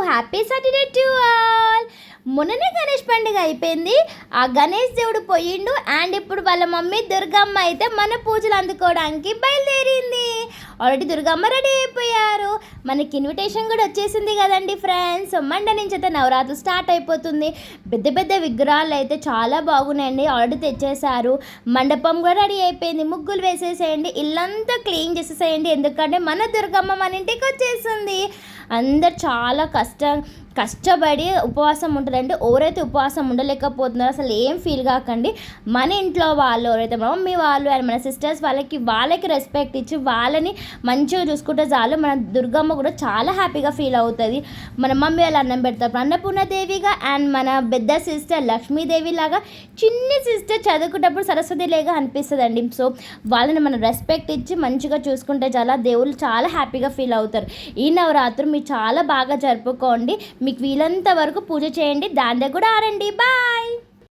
Happy Saturday to all. మొన్ననే గణేష్ పండుగ అయిపోయింది. ఆ గణేష్ దేవుడు పోయిండు అండ్ ఇప్పుడు వాళ్ళ మమ్మీ దుర్గమ్మ అయితే మన పూజలు అందుకోవడానికి బయలుదేరింది. ఆల్రెడీ దుర్గమ్మ రెడీ అయిపోయారు. మనకి ఇన్విటేషన్ కూడా వచ్చేసింది కదండి ఫ్రెండ్స్. మండే నుంచి అయితే నవరాత్రులు స్టార్ట్ అయిపోతుంది. పెద్ద పెద్ద విగ్రహాలు అయితే చాలా బాగున్నాయండి. ఆల్రెడీ తెచ్చేసారు. మండపం కూడా రెడీ అయిపోయింది. ముగ్గులు వేసేసేయండి, ఇల్లంతా క్లీన్ చేసేసేయండి. ఎందుకంటే మన దుర్గమ్మ మన ఇంటికి వచ్చేసింది. అందరు చాలా కష్టపడి ఉపవాసం ఉంటారండి. ఎవరైతే ఉపవాసం ఉండలేకపోతున్నారో అసలు ఏం ఫీల్ కాకండి. మన ఇంట్లో వాళ్ళు ఎవరైతే మమ్మీ వాళ్ళు అండ్ మన సిస్టర్స్ వాళ్ళకి రెస్పెక్ట్ ఇచ్చి వాళ్ళని మంచిగా చూసుకుంటే చాలు. మన దుర్గమ్మ కూడా చాలా హ్యాపీగా ఫీల్ అవుతుంది. మన మమ్మీ వాళ్ళు అన్నం పెడతారు అన్నపూర్ణదేవిగా అండ్ మన పెద్ద సిస్టర్ లక్ష్మీదేవి లాగా, చిన్ని సిస్టర్ చదువుకున్నప్పుడు సరస్వతిలాగా అనిపిస్తుందండి. సో వాళ్ళని మనం రెస్పెక్ట్ ఇచ్చి మంచిగా చూసుకుంటే చాలా దేవుళ్ళు చాలా హ్యాపీగా ఫీల్ అవుతారు. ఈ నవరాత్రులు మీరు చాలా బాగా జరుపుకోండి. మీకు వీలంత వరకు పూజ చేయండి, దాంట్లో కూడా ఆడండి. బాయ్.